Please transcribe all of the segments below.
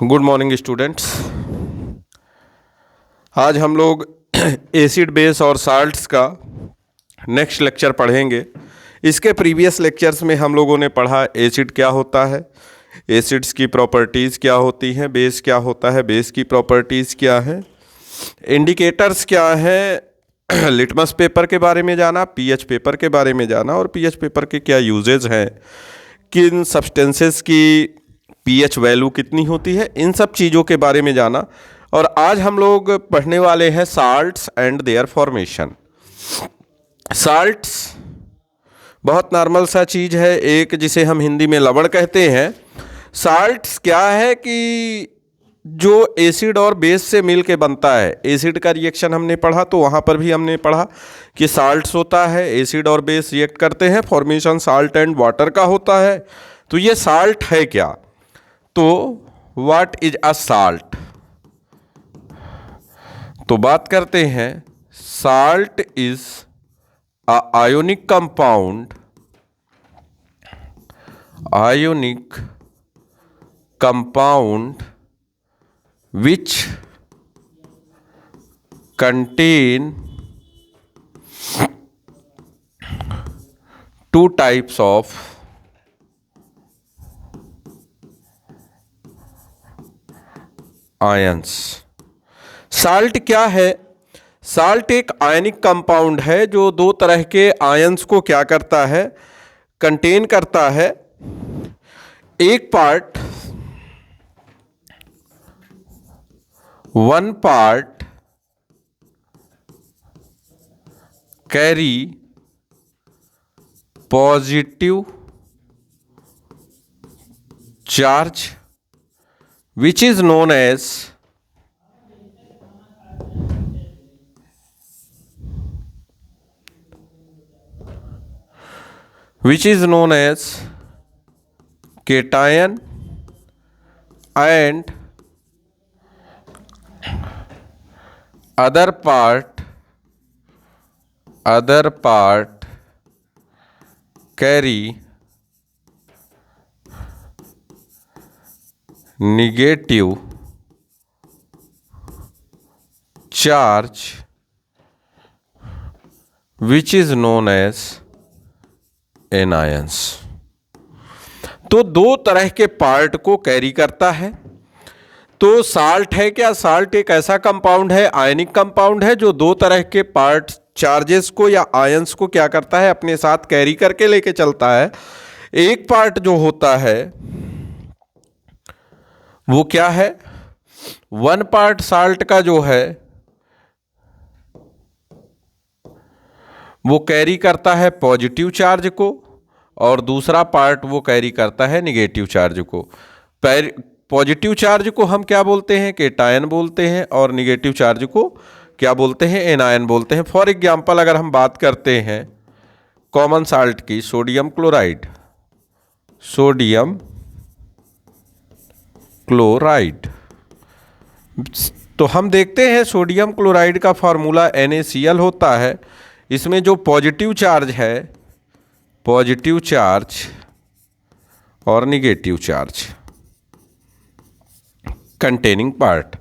Good morning students. आज हम लोग एसिड बेस और साल्ट्स का नेक्स्ट लेक्चर पढ़ेंगे। इसके प्रीवियस लेक्चर्स में हम लोगों ने पढ़ा एसिड क्या होता है, एसिड्स की प्रॉपर्टीज़ क्या होती हैं, बेस क्या होता है, बेस की प्रॉपर्टीज़ क्या है, इंडिकेटर्स क्या हैं, लिटमस पेपर के बारे में जाना, पीएच पेपर के बारे में जाना और पीएच पेपर के क्या यूजेज हैं, किन सब्सटेंसेस की पीएच वैल्यू कितनी होती है, इन सब चीज़ों के बारे में जाना। और आज हम लोग पढ़ने वाले हैं salts and there formation. Salts बहुत नॉर्मल सा चीज़ है, एक जिसे हम हिंदी में लवण कहते हैं। साल्ट्स क्या है कि जो एसिड और बेस से मिल के बनता है। एसिड का रिएक्शन हमने पढ़ा तो वहाँ पर भी हमने पढ़ा कि साल्ट्स होता है, एसिड और बेस रिएक्ट करते हैं, फॉर्मेशन साल्ट एंड वाटर का होता है। तो ये साल्ट है क्या? तो व्हाट इज अ साल्ट? तो बात करते हैं, salt is a ionic compound, which contain two types of ions. Salt क्या है? साल्ट एक आयनिक कंपाउंड है जो दो तरह के आयंस को क्या करता है, कंटेन करता है। एक part, one part carry positive charge which is known as cation and other part carry negative charge which is known as anions। तो दो तरह के पार्ट को कैरी करता है। तो साल्ट है क्या? साल्ट एक ऐसा कंपाउंड है, आयनिक कंपाउंड है, जो दो तरह के पार्ट चार्जेस को या आयंस को क्या करता है, अपने साथ कैरी करके लेके चलता है। एक पार्ट जो होता है वो क्या है, वन पार्ट साल्ट का जो है वो कैरी करता है पॉजिटिव चार्ज को और दूसरा पार्ट वो कैरी करता है निगेटिव चार्ज को। पॉजिटिव चार्ज को हम क्या बोलते हैं, केटायन बोलते हैं, और निगेटिव चार्ज को क्या बोलते हैं, एनायन बोलते हैं। फॉर एग्जाम्पल अगर हम बात करते हैं कॉमन साल्ट की, सोडियम क्लोराइड, तो हम देखते हैं सोडियम क्लोराइड का फार्मूला NaCl होता है। इसमें जो पॉजिटिव चार्ज है, पॉजिटिव चार्ज और निगेटिव चार्ज कंटेनिंग पार्ट।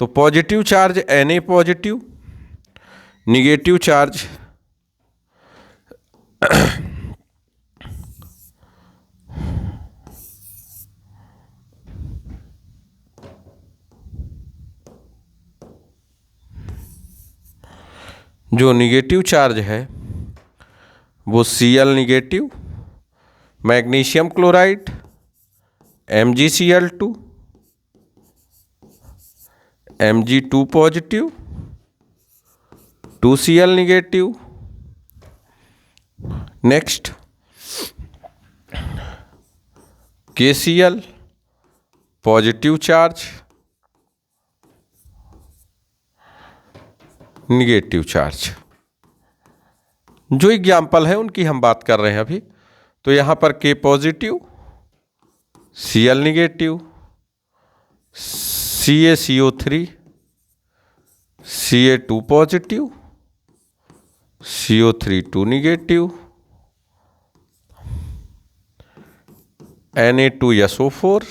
तो positive charge Na positive, negative charge जो निगेटिव चार्ज है वो Cl negative, magnesium chloride MgCl2, Mg2 positive, 2Cl negative. Next KCl positive charge, negative charge. जो example है उनकी हम बात कर रहे हैं अभी। तो यहाँ पर K positive, Cl negative, CaCO3, Ca2 positive, CO3 2 negative, Na2SO4,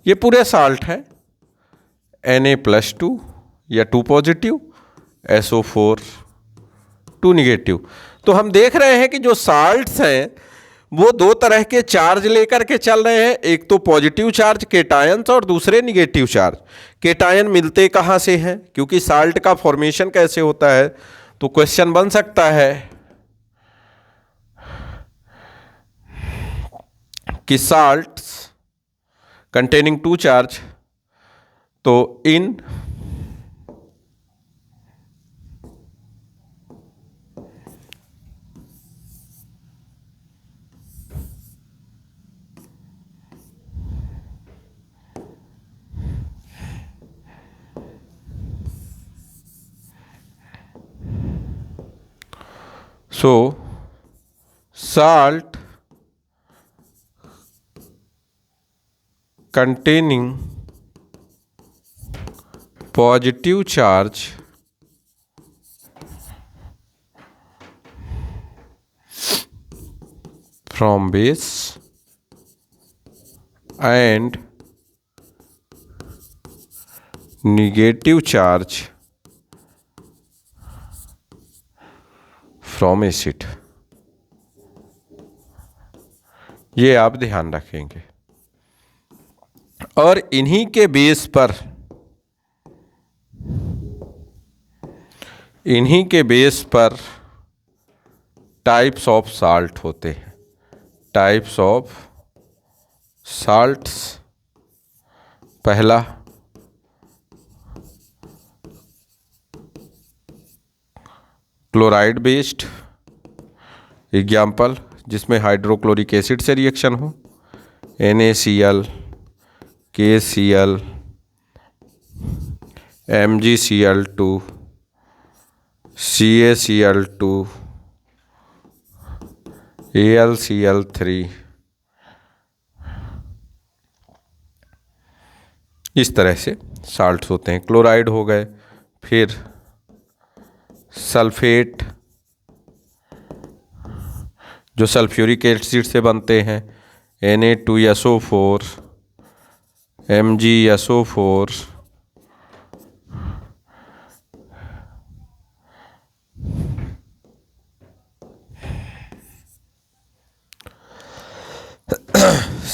ये पूरे साल्ट हैं, Na+2 या 2 पॉजिटिव, SO4 2 निगेटिव। तो हम देख रहे हैं कि जो साल्ट्स हैं वो दो तरह के चार्ज लेकर के चल रहे हैं, एक तो पॉजिटिव चार्ज केटायंस और दूसरे निगेटिव चार्ज। केटायन मिलते कहाँ से हैं, क्योंकि साल्ट का फॉर्मेशन कैसे होता है, तो क्वेश्चन बन सकता है कि साल्ट्स कंटेनिंग 2 चार्ज, तो इन so salt containing positive charge from base and negative charge from acid. ये आप ध्यान रखेंगे। और इन्हीं के बेस पर टाइप्स ऑफ साल्ट होते हैं। टाइप्स ऑफ साल्ट्स, पहला क्लोराइड बेस्ड, एग्जाम्पल जिसमें हाइड्रोक्लोरिक एसिड से रिएक्शन हो, NaCl, KCl, MgCl2, CaCl2, AlCl3, इस तरह से साल्ट्स होते हैं। क्लोराइड हो गए, फिर सल्फेट जो सल्फ्यूरिक एसिड से बनते हैं, Na2SO4, MgSO4,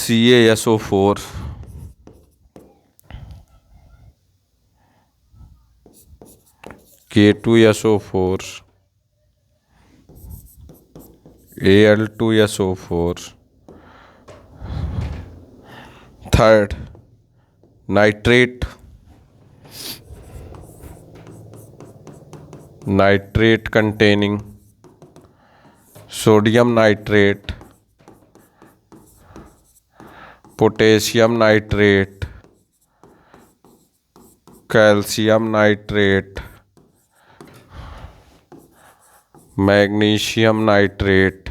CaSO4, K2SO4, Al2SO4, third nitrate, nitrate containing sodium nitrate, potassium nitrate, calcium nitrate, magnesium nitrate,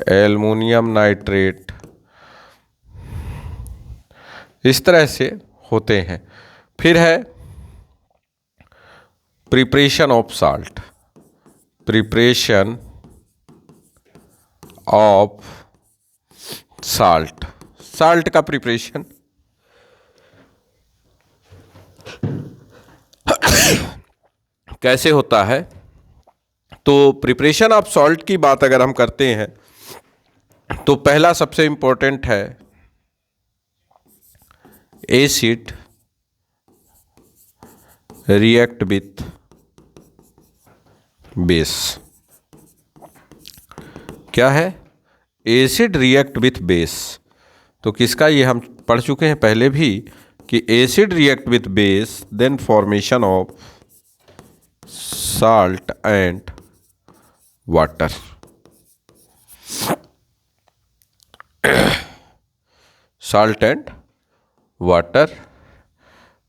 aluminium nitrate, इस तरह से होते हैं। फिर है preparation of salt, preparation of salt, salt का प्रिपरेशन कैसे होता है। तो प्रिपरेशन ऑफ सॉल्ट की बात अगर हम करते हैं तो पहला सबसे इंपॉर्टेंट है एसिड रिएक्ट विथ बेस। क्या है? Acid react with base. तो किसका, ये हम पढ़ चुके हैं पहले भी कि acid react with base then formation of salt and water। salt and water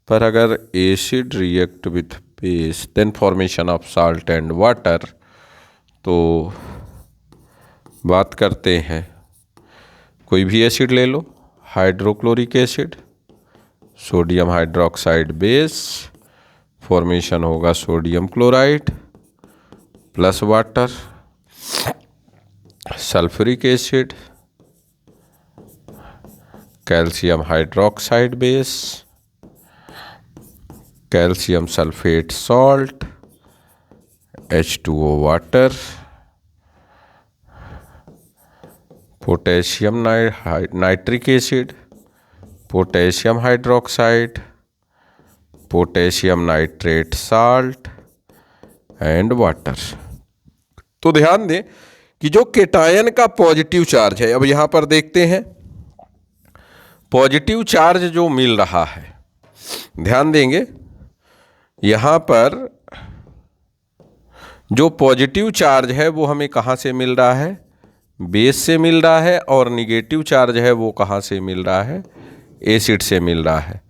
पर अगर acid react with base then formation of salt and water, तो बात करते हैं कोई भी एसिड ले लो, hydrochloric acid, sodium hydroxide base, formation होगा sodium chloride plus water. Sulphuric acid, calcium hydroxide base, calcium sulphate salt, H2O water, potassium nitric acid, potassium hydroxide, potassium nitrate salt and water. तो ध्यान दें कि जो cation का positive charge है, अब यहां पर देखते हैं पॉजिटिव चार्ज जो मिल रहा है, ध्यान देंगे यहां पर जो पॉजिटिव चार्ज है वो हमें कहां से मिल रहा है, बेस से मिल रहा है, और निगेटिव चार्ज है वो कहां से मिल रहा है, एसिड से मिल रहा है।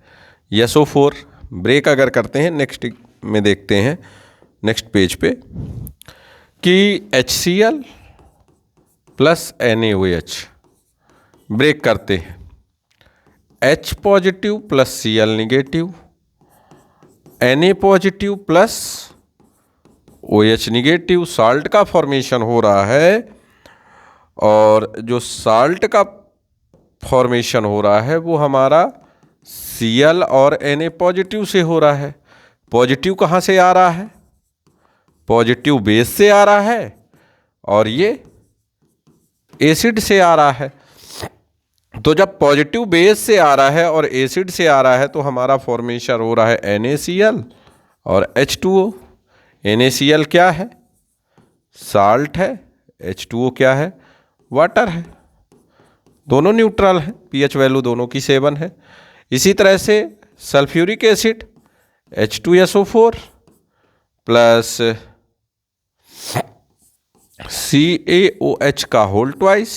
SO4 ब्रेक अगर करते हैं, नेक्स्ट में देखते हैं नेक्स्ट पेज पे कि HCl प्लस NaOH ब्रेक करते हैं, H positive plus Cl negative, Na positive plus OH negative, salt का फॉर्मेशन हो रहा है। और जो साल्ट का फॉर्मेशन हो रहा है वो हमारा Cl और Na पॉजिटिव से हो रहा है। पॉजिटिव कहाँ से आ रहा है, पॉजिटिव बेस से आ रहा है, और ये एसिड से आ रहा है। तो जब पॉजिटिव बेस से आ रहा है और एसिड से आ रहा है तो हमारा फॉर्मेशन हो रहा है NaCl और H2O। NaCl क्या है, साल्ट है, H2O क्या है, वाटर है। दोनों न्यूट्रल हैं, pH वैल्यू दोनों की 7 है। इसी तरह से sulphuric acid H2SO4 plus CaOH का होल ट्वाइस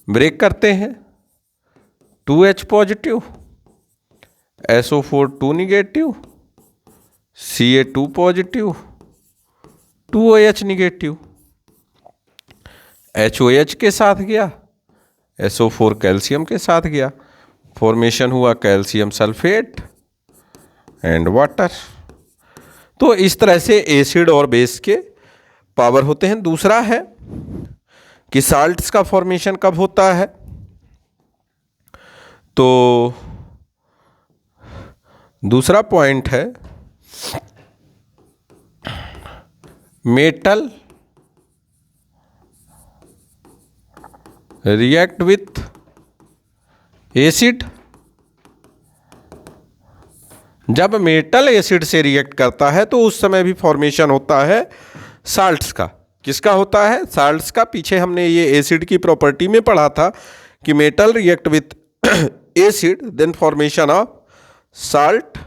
ब्रेक करते हैं, 2H positive, SO4 2 negative, Ca2 positive, 2OH negative, HOH के साथ गया, SO4 कैल्शियम के साथ गया, फॉर्मेशन हुआ कैल्शियम सल्फेट एंड वाटर। तो इस तरह से एसिड और बेस के पावर होते हैं। दूसरा है कि साल्ट्स का फॉर्मेशन कब होता है, तो दूसरा पॉइंट है मेटल रिएक्ट विथ एसिड। जब मेटल एसिड से रिएक्ट करता है तो उस समय भी फॉर्मेशन होता है साल्ट्स का। किसका होता है, साल्ट्स का। पीछे हमने ये एसिड की प्रॉपर्टी में पढ़ा था कि metal react with acid then formation of salt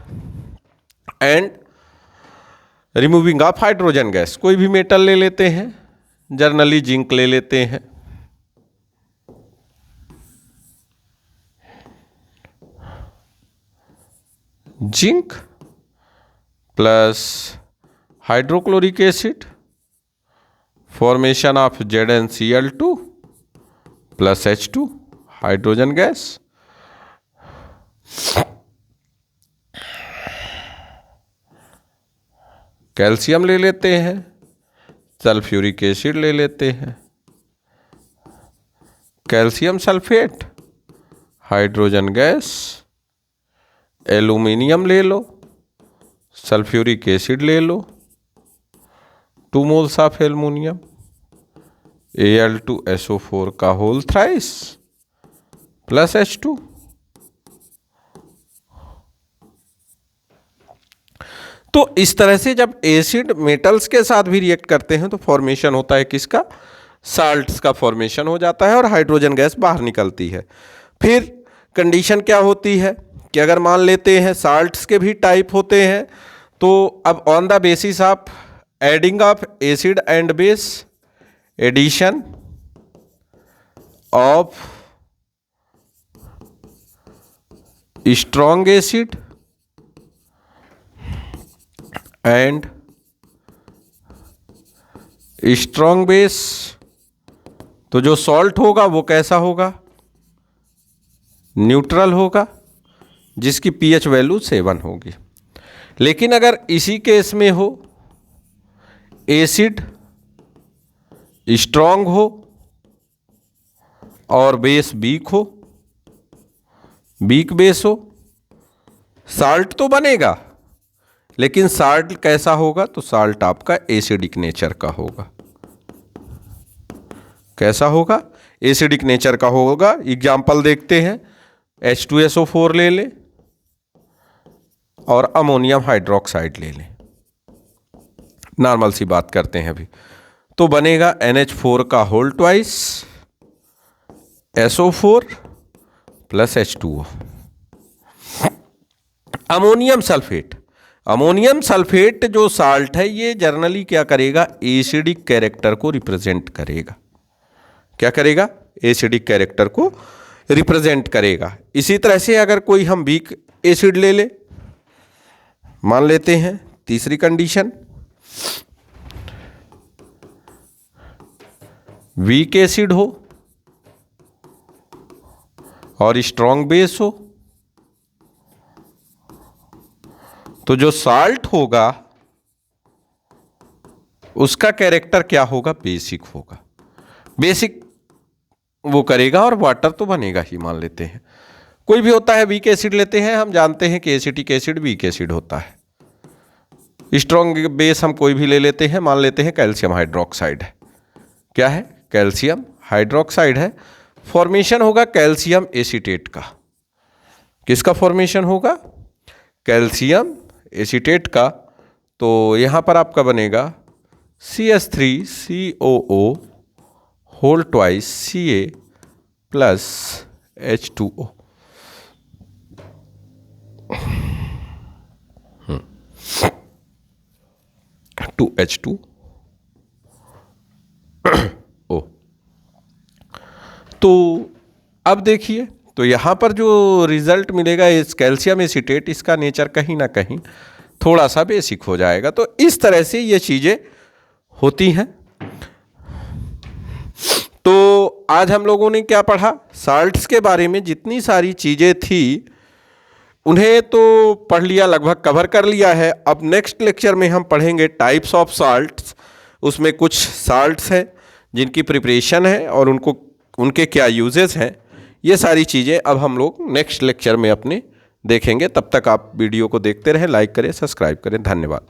and removing of hydrogen gas. कोई भी मेटल ले लेते हैं, जनरली जिंक ले लेते हैं, zinc plus hydrochloric acid, formation of ZnCl2 plus H2 hydrogen gas. Calcium ले लेते हैं, सल्फ्यूरिक एसिड ले लेते हैं, calcium sulphate hydrogen gas, aluminium ले लो, सल्फ्यूरिक एसिड ले लो, 2 मोल्स ऑफ एल्यूमिनियम, Al2SO4 का होल थ्राइस प्लस H2। तो इस तरह से जब एसिड मेटल्स के साथ भी रिएक्ट करते हैं तो फॉर्मेशन होता है किसका, साल्ट्स का फॉर्मेशन हो जाता है और हाइड्रोजन गैस बाहर निकलती है। फिर कंडीशन क्या होती है कि अगर मान लेते हैं साल्ट्स के भी टाइप होते हैं, तो अब on the basis of adding of acid and base, addition of strong acid and strong base, तो जो सॉल्ट होगा वो कैसा होगा, न्यूट्रल होगा, जिसकी pH वैल्यू 7 होगी। लेकिन अगर इसी केस में हो एसिड स्ट्रॉन्ग हो और बेस वीक हो, वीक बेस हो, साल्ट तो बनेगा, लेकिन साल्ट कैसा होगा? तो साल्ट आपका एसिडिक नेचर का होगा। कैसा होगा? एसिडिक नेचर का होगा। एग्जाम्पल देखते हैं, H2SO4 ले ले और अमोनियम हाइड्रोक्साइड ले लें, नॉर्मल सी बात करते हैं अभी। तो बनेगा NH4 का whole twice SO4 plus H2O। Ammonium sulphate, ammonium sulphate जो साल्ट है ये जनरली क्या करेगा? एसिडिक कैरेक्टर को रिप्रेजेंट करेगा। क्या करेगा? एसिडिक कैरेक्टर को रिप्रेजेंट करेगा। इसी तरह से अगर कोई हम वीक एसिड ले ले, मान लेते हैं तीसरी कंडीशन, वीक एसिड हो और स्ट्रॉन्ग बेस हो, तो जो साल्ट होगा उसका कैरेक्टर क्या होगा? बेसिक होगा। बेसिक वो करेगा और वाटर तो बनेगा ही, मान लेते हैं। कोई भी होता है, वीक एसिड लेते हैं, हम जानते हैं कि एसिटिक एसिड वीक एसिड होता है। स्ट्रॉन्ग बेस हम कोई भी ले लेते हैं, मान लेते हैं कैल्शियम हाइड्रोक्साइड है। क्या है? कैल्शियम हाइड्रोक्साइड है। फॉर्मेशन होगा कैल्शियम एसीटेट का। किसका फॉर्मेशन होगा? कैल्शियम एसीटेट का। तो यहाँ पर आपका बनेगा CH3COO whole twice Ca plus H2O। 2H2O। तो अब देखिए, तो यहाँ पर जो रिजल्ट मिलेगा इस कैल्शियम एसीटेट, इसका नेचर कहीं ना कहीं थोड़ा सा बेसिक हो जाएगा। तो इस तरह से ये चीज़ें होती हैं। तो आज हम लोगों ने क्या पढ़ा? साल्ट्स के बारे में जितनी सारी चीज़ें थी उन्हें तो पढ़ लिया, लगभग कवर कर लिया है। अब नेक्स्ट लेक्चर में हम पढ़ेंगे टाइप्स ऑफ साल्ट्स। उसमें कुछ साल्ट्स हैं जिनकी प्रिपरेशन है और उनके क्या यूजेस हैं, ये सारी चीज़ें अब हम लोग नेक्स्ट लेक्चर में अपने देखेंगे। तब तक आप वीडियो को देखते रहें, लाइक करें, सब्सक्राइब करें। धन्यवाद।